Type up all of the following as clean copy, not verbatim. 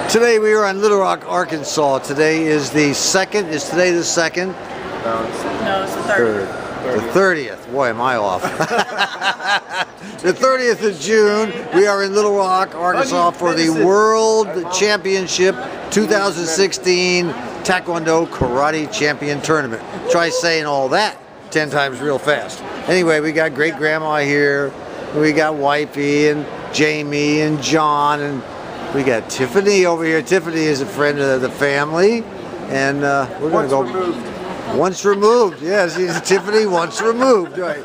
Today we are in Little Rock, Arkansas. Today is the 2nd. Is today the 2nd? No, it's the 3rd. The 30th. Boy, am I off. The 30th of June, we are in Little Rock, Arkansas for the World Championship 2016 Taekwondo Karate Champion Tournament. Try saying all that 10 times real fast. Anyway, we got great grandma here. We got Wifey and Jamie and John, and we got Tiffany over here. Tiffany is a friend of the family, and we're going to go once removed. Yes, he's Tiffany once removed. Right.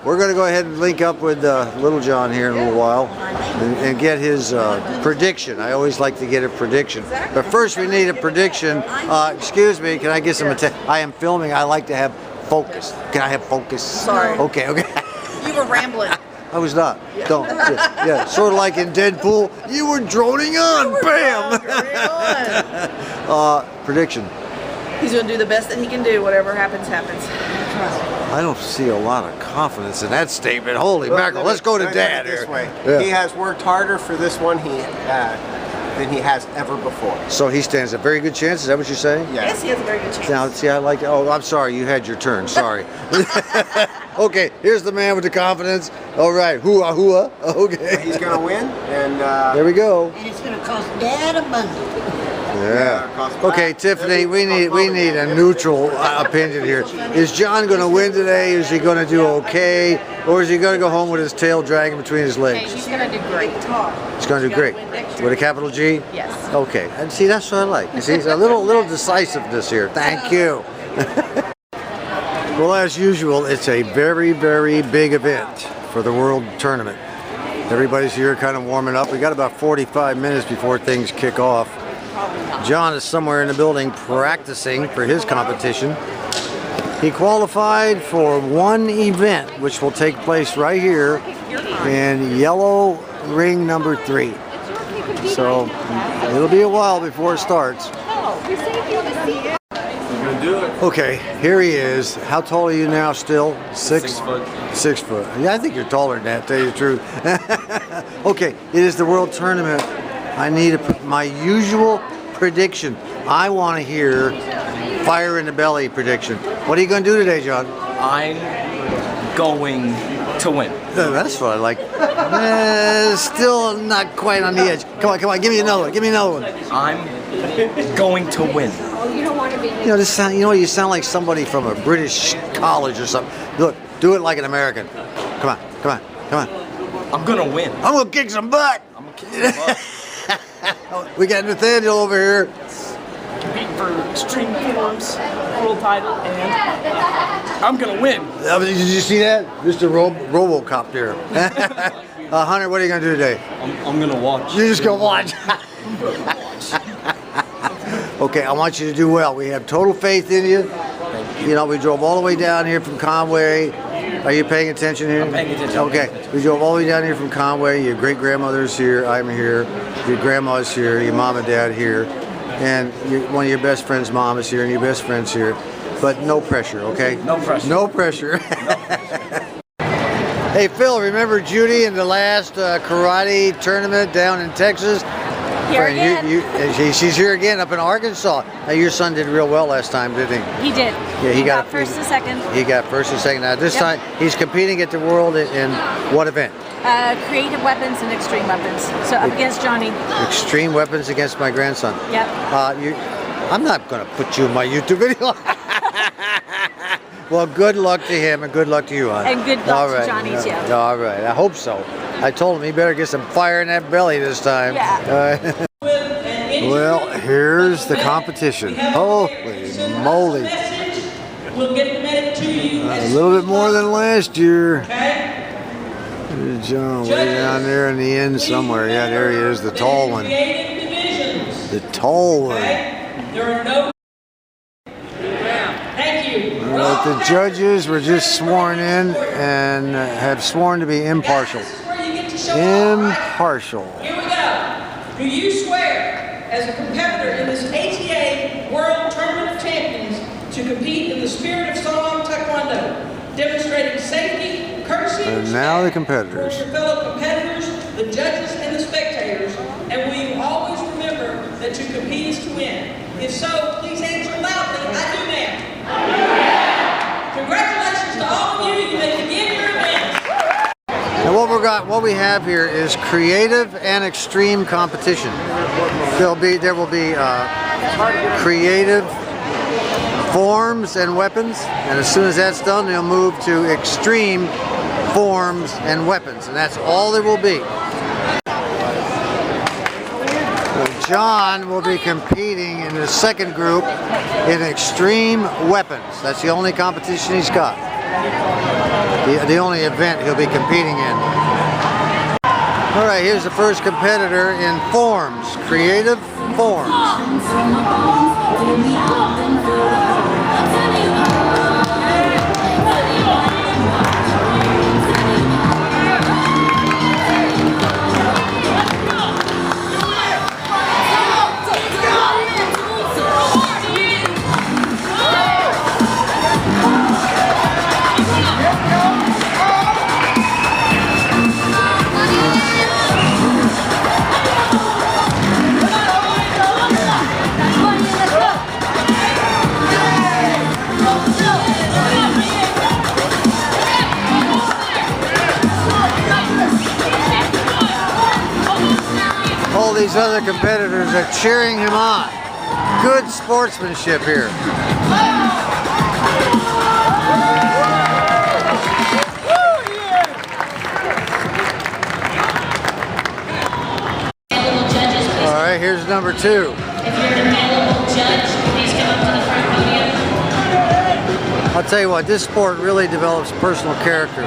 We're going to go ahead and link up with Little John here in a little while and get his prediction. I always like to get a prediction, but first we need a prediction. Excuse me, can I get some attention? I am filming. I like to have focus. Can I have focus? Sorry. Okay. You were rambling. I was not. Don't. Yeah, sort of like in Deadpool. You were droning on. Bam. Prediction. He's going to do the best that he can do. Whatever happens, happens. I don't see a lot of confidence in that statement. Holy mackerel. Let's go to Dad here. This way. Yeah. He has worked harder for this one than he has ever before. So he stands a very good chance. Is that what you're saying? Yeah. Yes, he has a very good chance. Now, see, I like. Oh, I'm sorry. You had your turn. Sorry. Okay, here's the man with the confidence. All right, hooah, hooah. Okay. He's going to win, and there we go. And it's going to cost Dad a bundle. Yeah. Okay, Tiffany, we need a neutral opinion here. Is John going to win today? Is he going to do okay, or is he going to go home with his tail dragging between his legs? He's going to do great. He's going to do great. With a capital G? Yes. Okay, and see, that's what I like. You see, a little decisiveness here. Thank you. Well, as usual, it's a very, very big event for the World Tournament. Everybody's here kind of warming up. We got about 45 minutes before things kick off. John is somewhere in the building practicing for his competition. He qualified for one event, which will take place right here in yellow ring number 3. So it'll be a while before it starts. Okay, here he is. How tall are you now still? 6 foot. 6 foot. Yeah, I think you're taller than that, to tell you the truth. Okay, it is the World Tournament. I need my usual prediction. I want to hear fire in the belly prediction. What are you going to do today, John? I'm going to win. That's what I like. Still not quite on the edge. Come on, give me another one. Give me another one. I'm going to win. You know, you sound like somebody from a British college or something. Look, do it like an American. Come on. I'm going to win. I'm going to kick some butt. I'm going to kick some butt. We got Nathaniel over here. Competing for Extreme Forms World title, and I'm going to win. Did you see that? Mr. Robocop there. Hunter, what are you going to do today? I'm going to watch. You're just going to watch. Okay, I want you to do well. We have total faith in you. You know, we drove all the way down here from Conway. Are you paying attention here? I'm paying attention. Okay, we drove all the way down here from Conway. Your great-grandmother's here. I'm here. Your grandma's here. Your mom and dad here. And one of your best friend's mom is here, and your best friend's here. But no pressure, okay? No pressure. No pressure. Hey, Phil, remember Judy in the last karate tournament down in Texas? Here again. She's here again up in Arkansas. Now, your son did real well last time, didn't he? He did. Yeah, he got first and second. He got first and second. Now, this time, he's competing at the World in what event? Creative weapons and extreme weapons. So up against Johnny. Extreme weapons against my grandson. Yep. I'm not going to put you in my YouTube video. Well, good luck to him and good luck to you, hon. And good luck to Johnny, too. All right. I hope so. I told him he better get some fire in that belly this time. Yeah. Well, here's the competition. Holy moly. We'll get the medic to you. A little bit more than last year. There's John way down there in the end somewhere. Yeah, there he is, the tall one. The tall one. There are no. Thank you. The judges were just sworn in and have sworn to be impartial. Impartial. Here we go. Do you swear, as a competitor in this ATA World Tournament of Champions, to compete in the spirit of Salam Taekwondo, demonstrating safety, courtesy, And now the competitors. For your fellow competitors, the judges, and the spectators, and will you always remember that to compete is to win? If so, please answer loudly, I do now. Congratulations to all of you. You may begin your events. And what we have here is creative and extreme competition. There will be creative forms and weapons, and as soon as that's done, they'll move to extreme forms and weapons, and that's all there will be. John will be competing in the second group in extreme weapons. That's the only competition he's got. The only event he'll be competing in. All right, here's the first competitor in forms, creative forms. All these other competitors are cheering him on. Good sportsmanship here. All right, here's number 2. If you're an available judge, please come up to the front podium. I'll tell you what, this sport really develops personal character.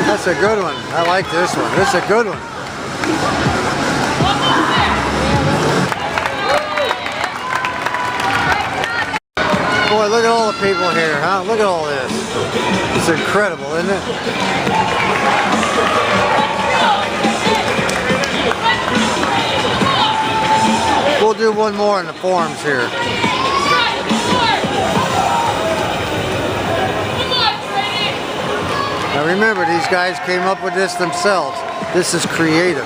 That's a good one. I like this one. This is a good one. Boy, look at all the people here, huh? Look at all this. It's incredible, isn't it? We'll do one more in the forums here. Now remember, these guys came up with this themselves. This is creative.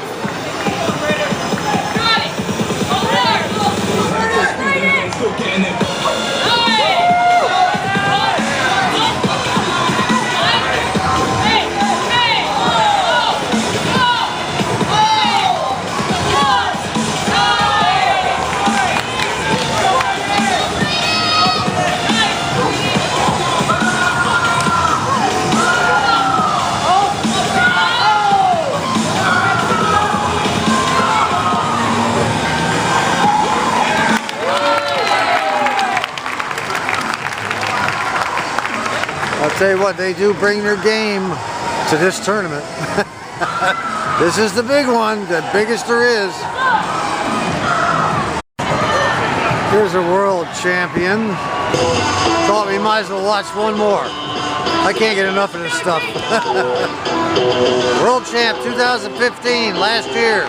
I'll tell you what, they do bring their game to this tournament. This is the big one, the biggest there is. Here's a world champion. Thought we might as well watch one more. I can't get enough of this stuff. World champ 2015, last year.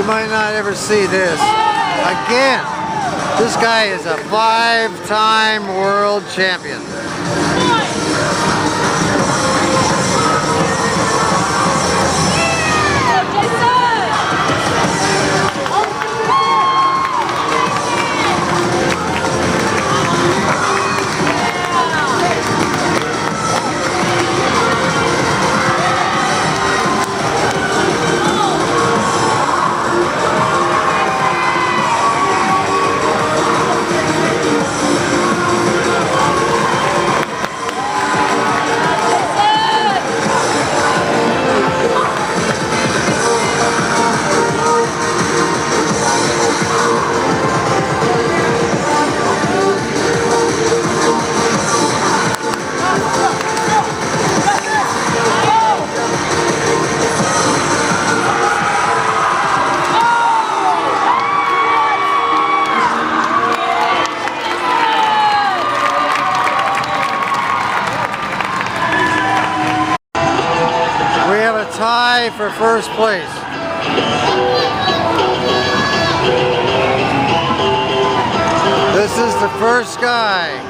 You might not ever see this. Again, this guy is a 5-time world champion. Tie for first place. This is the first guy.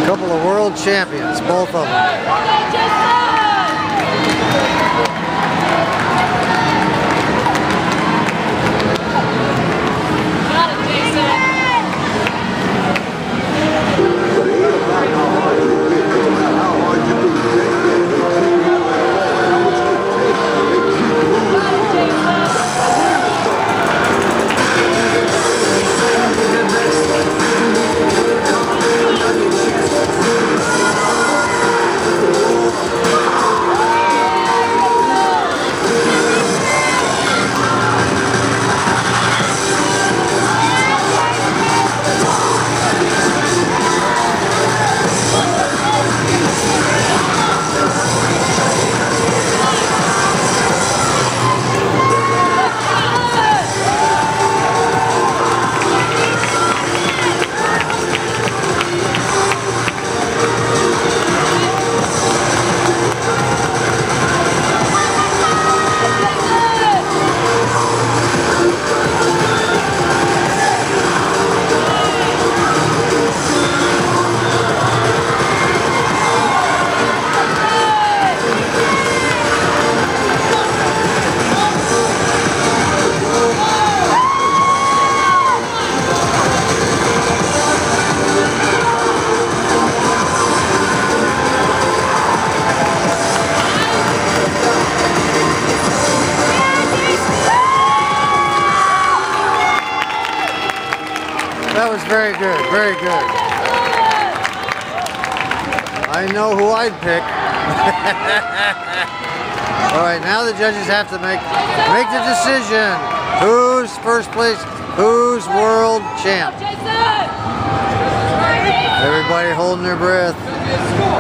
Couple of world champions, both of them. That was very good, very good. I know who I'd pick. All right, now the judges have to make the decision. Who's first place? Who's world champ? Everybody holding their breath. All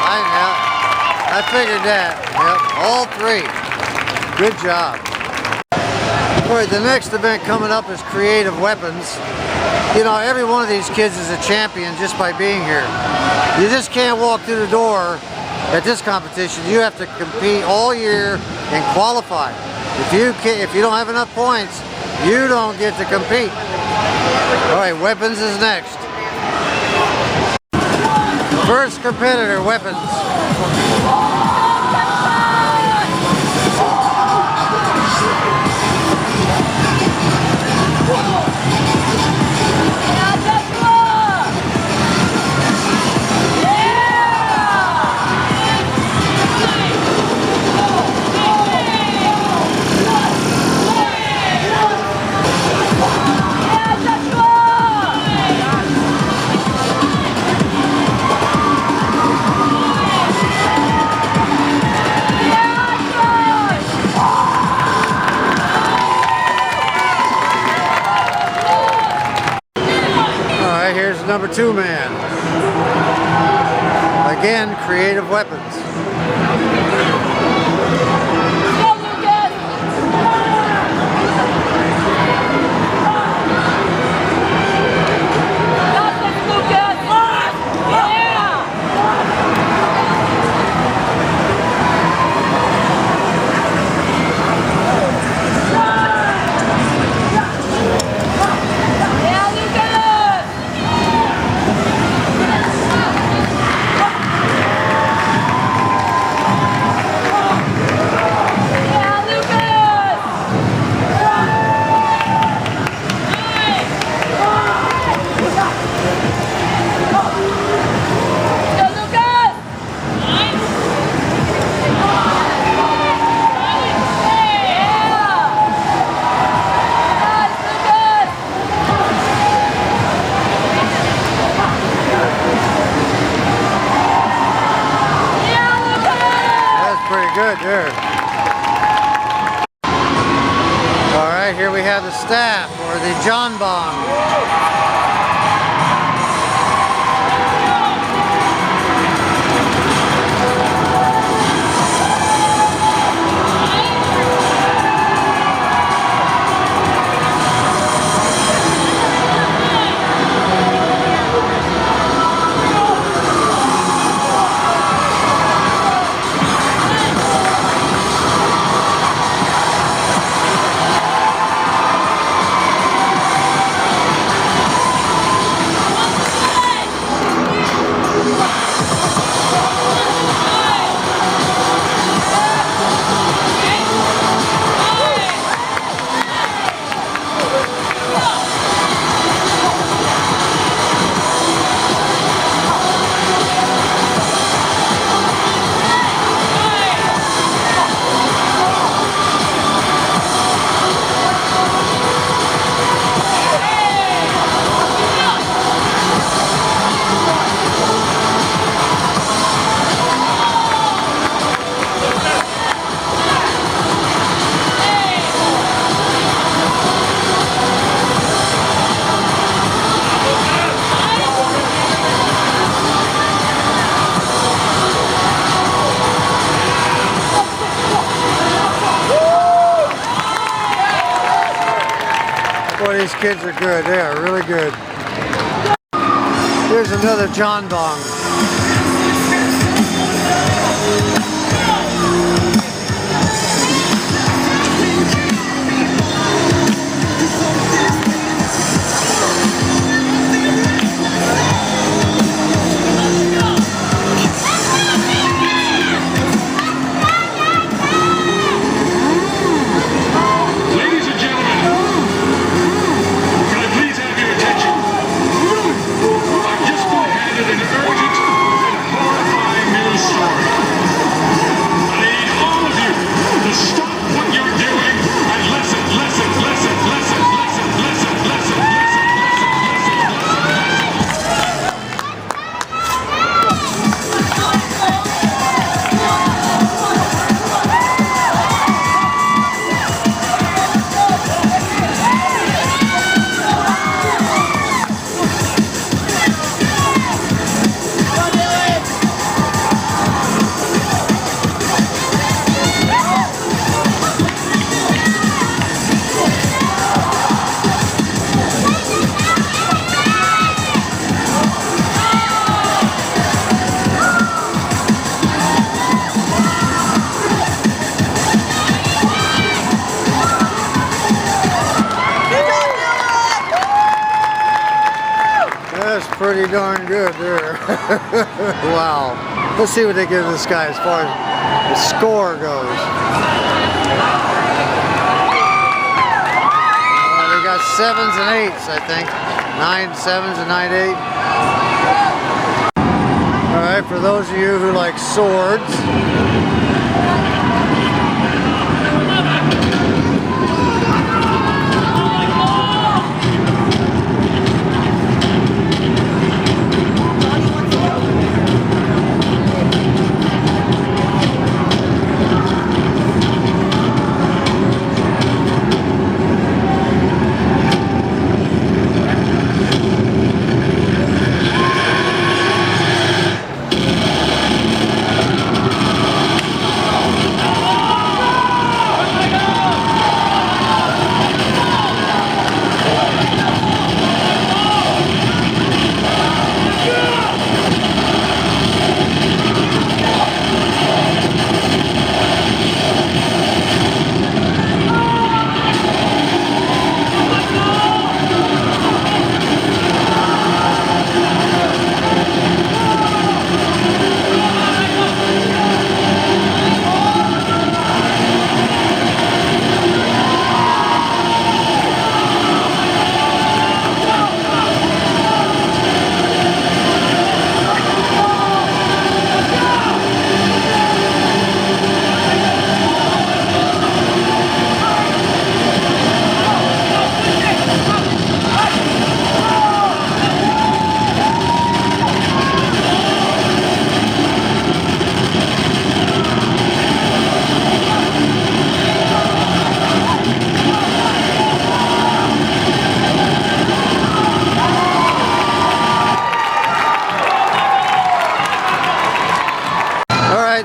right, I figured that. Yep, all three. Good job. All right, the next event coming up is creative weapons. You know, every one of these kids is a champion just by being here. You just can't walk through the door at this competition. You have to compete all year and qualify. If you don't have enough points, you don't get to compete. All right, weapons is next. First competitor, weapons. Here's number 2 man. Again, creative weapons. Good there. All right, here we have the staff, or the John Bong. Boy, these kids are good. They are really good. Here's another John Bong. Urgent pretty darn good there. Wow. Let's see what they give this guy as far as the score goes. They got 7s and 8s, I think. 9 7s and 9 8. All right, for those of you who like swords.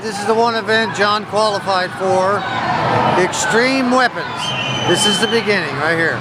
This is the one event John qualified for. Extreme weapons. This is the beginning right here.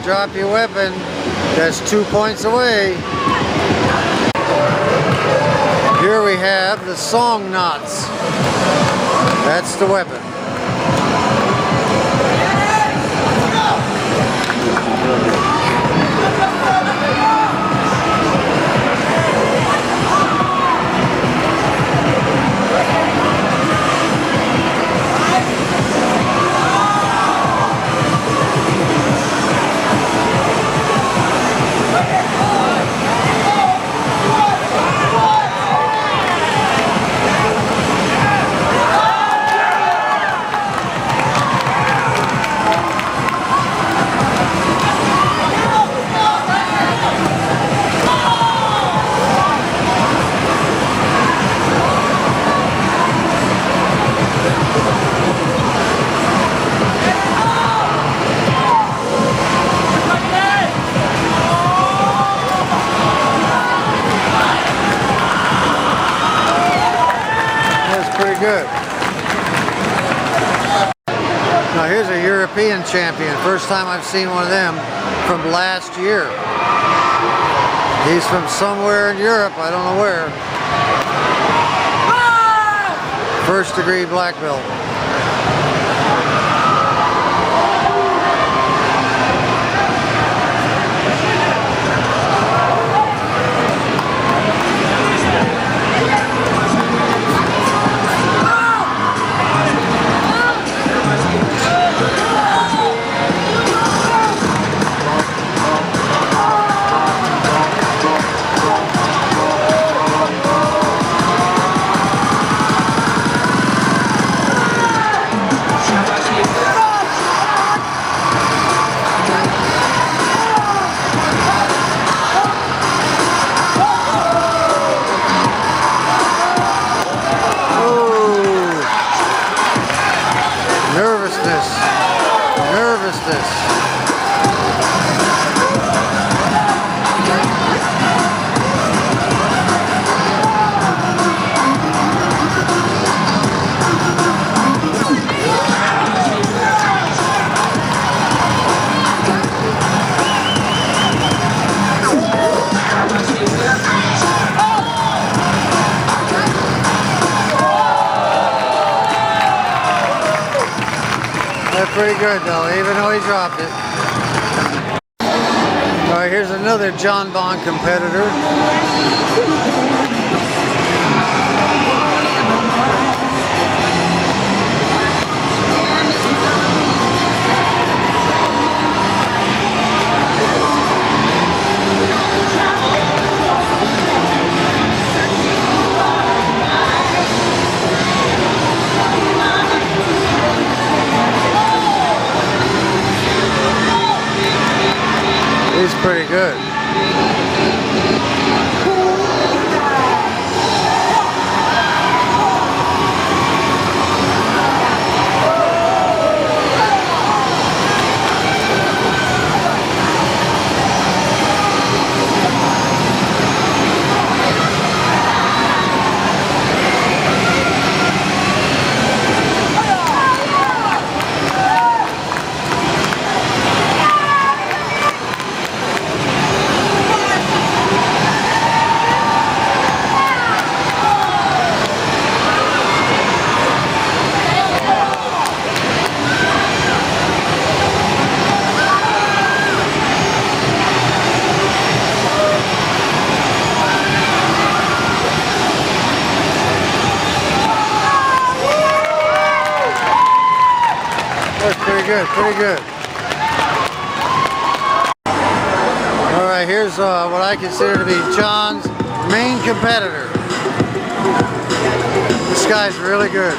Drop your weapon, that's 2 points away. Here we have the song knots. That's the weapon. Good. Now here's a European champion. First time I've seen one of them from last year. He's from somewhere in Europe. I don't know where. First degree black belt. Nervousness. That's pretty good though, even though he dropped it. All right, here's another John Bond competitor. He's pretty good. That's pretty good, pretty good. All right, here's what I consider to be John's main competitor. This guy's really good.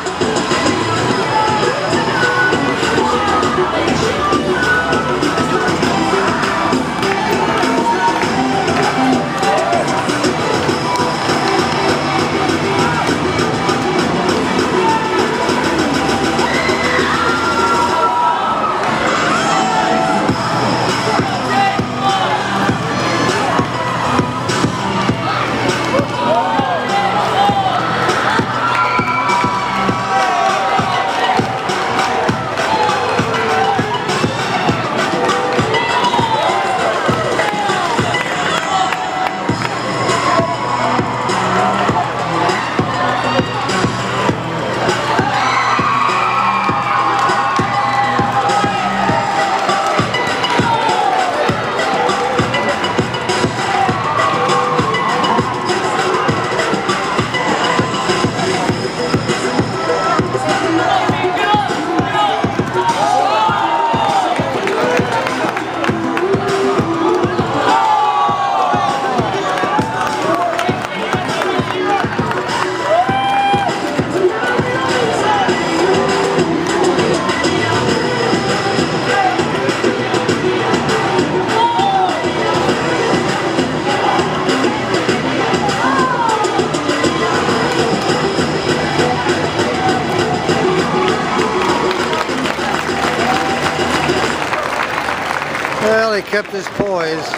Well, he kept his poise.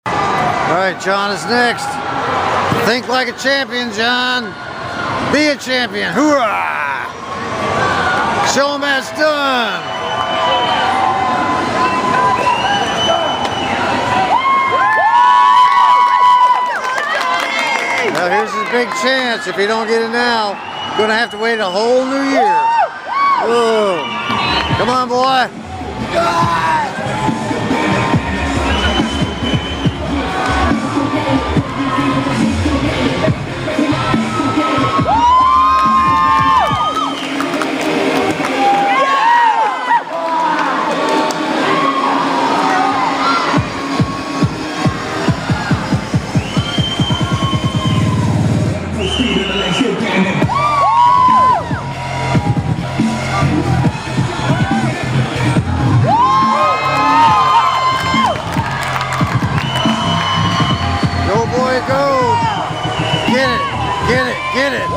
All right, John is next. Think like a champion, John. Be a champion. Hoorah! Show him how it's done. Now here's his big chance. If he don't get it now, Gonna have to wait a whole new year. Whoa. Come on, boy. Go, boy, go. Get it, get it, get it.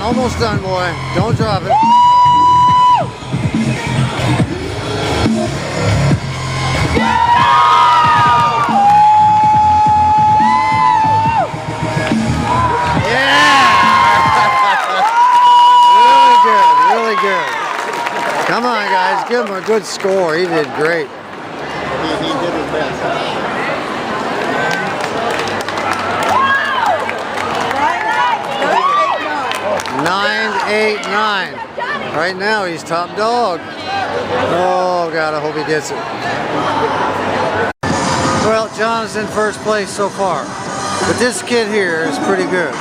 Almost done, boy. Don't drop it. Really good, really good. Come on, guys, give him a good score. He did great. He did his best. 9-8-9. Right now he's top dog. Oh God, I hope he gets it. Well, John is in first place so far, but this kid here is pretty good.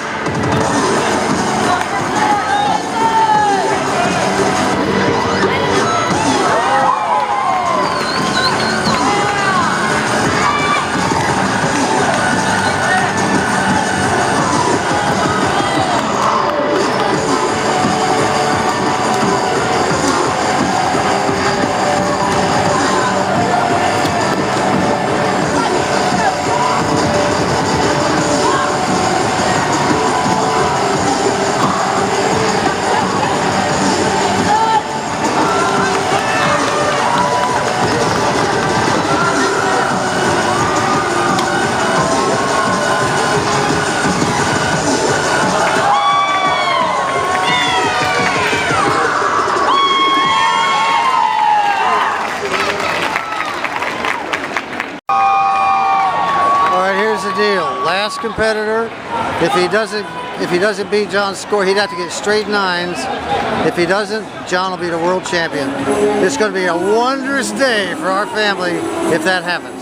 Last competitor, if he doesn't beat John's score, he'd have to get straight 9s. If he doesn't, John will be the world champion. It's going to be a wondrous day for our family if that happens.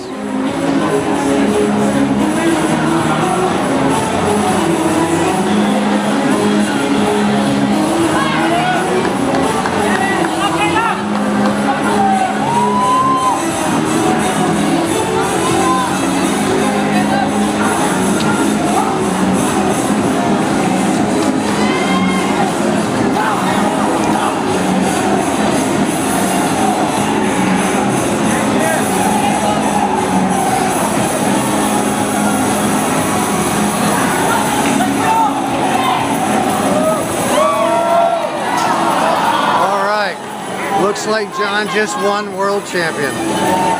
Looks like John just won world champion.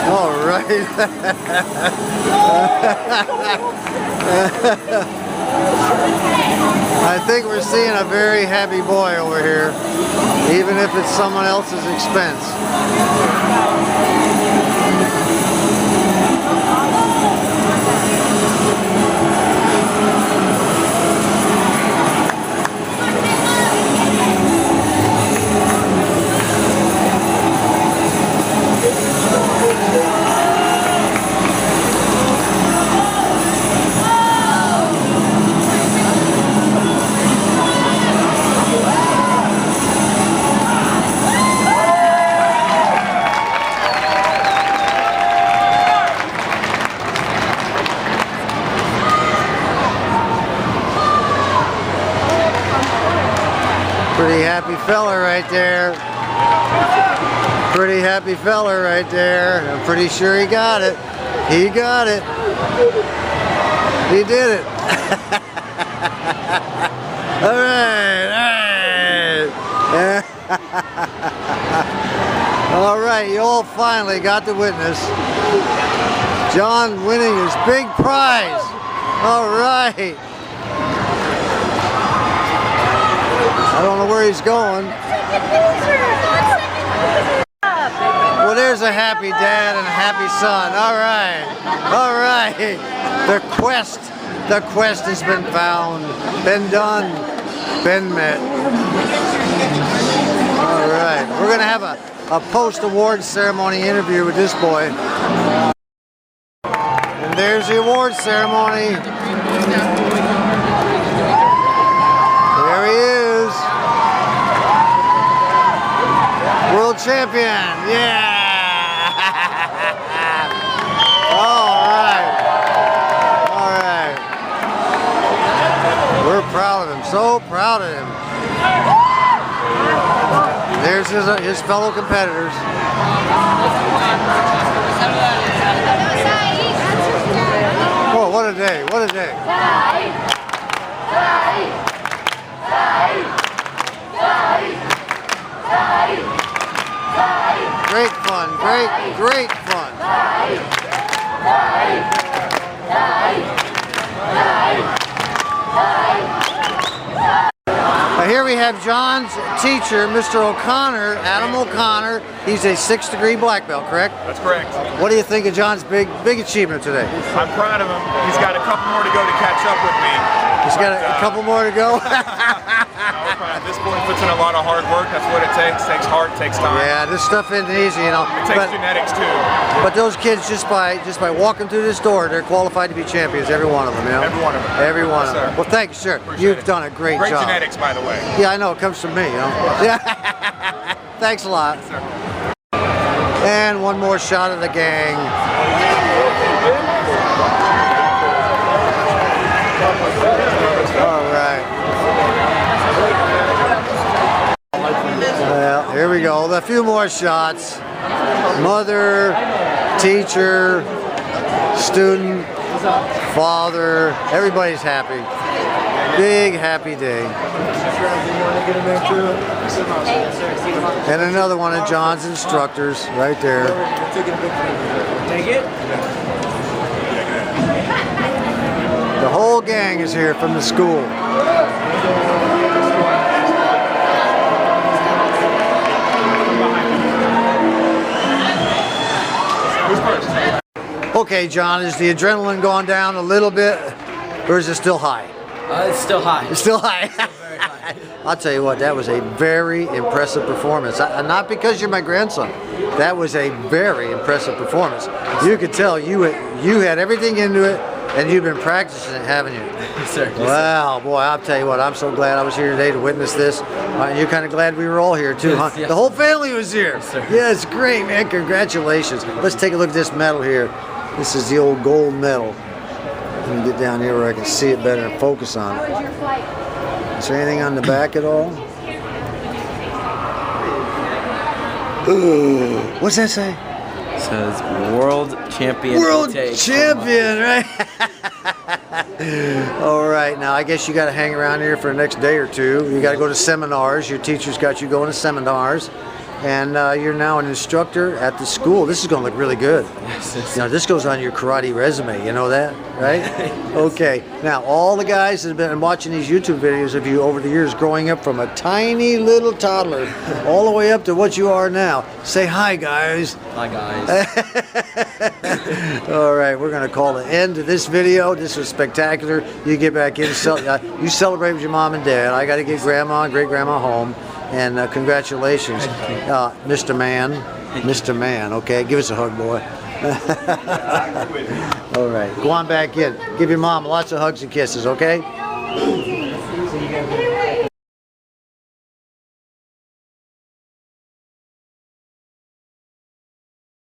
All right. I think we're seeing a very happy boy over here, even if it's someone else's expense. Pretty happy fella right there. Pretty happy fella right there. I'm pretty sure he got it. He got it. He did it. All right, all right. All right, you all finally got to witness John winning his big prize. All right. I don't know where he's going. Well, there's a happy dad and a happy son. All right. All right. The quest has been found, been done, been met. All right. We're going to have a post-award ceremony interview with this boy. And there's the award ceremony. There he is. World champion. Yeah. All right. All right. We're proud of him. So proud of him. There's his fellow competitors. Oh, what a day, what a day. Great fun, great fun. Here we have John's teacher, Mr. O'Connor, Adam O'Connor. He's a 6th degree black belt, correct? That's correct. What do you think of John's big achievement today? I'm proud of him. He's got a couple more to go to catch up with me. He's got a couple more to go. This boy puts in a lot of hard work. That's what it takes. Takes heart, takes time. Yeah, this stuff isn't easy, you know. It takes genetics too. But those kids, just by walking through this door, they're qualified to be champions. Every one of them, you know. Every one of them. Every one of Yes, them. sir. Well, thank you, sir. Appreciate You've it. done a great Great job. genetics, by the way. Yeah, I know. It comes from me, you know. Yeah. Thanks a lot. Yes, sir. And one more shot of the gang. All right. Well, here we go. A few more shots. Mother, teacher, student, father. Everybody's happy. Big happy day. And another one of John's instructors right there. Take it. The whole gang is here from the school. Okay, John, is the adrenaline gone down a little bit, or is it still high? It's still high. It's still high. I'll tell you what, that was a very impressive performance. Not because you're my grandson. That was a very impressive performance. You could tell you had everything into it, and you've been practicing it, haven't you? Yes, sir. Yes, Wow, boy, I'll tell you what, I'm so glad I was here today to witness this. You're kind of glad we were all here too, huh? Yes. The whole family was here. Yes, sir. Yeah, it's great, man. Congratulations. Let's take a look at this medal here. This is the old gold medal. Let me get down here where I can see it better and focus on it. Is there anything on the back at all? Ooh, what's that say? It says world champion. World retake. champion, right? All right, now I guess you got to hang around here for the next day or two. You got to go to seminars. Your teacher's got you going to seminars. And you're now an instructor at the school. This is going to look really good. Yes, yes. You know, this goes on your karate resume. You know that, right? Yes. Okay. Now, all the guys that have been watching these YouTube videos of you over the years, growing up from a tiny little toddler all the way up to what you are now, say hi, guys. Hi, guys. All right, we're going to call the end to this video. This was spectacular. You get back in, you celebrate with your mom and dad. I got to get grandma and great-grandma home. And congratulations, Mr. Man. Mr. Man, okay? Give us a hug, boy. All right, go on back in. Give your mom lots of hugs and kisses, okay?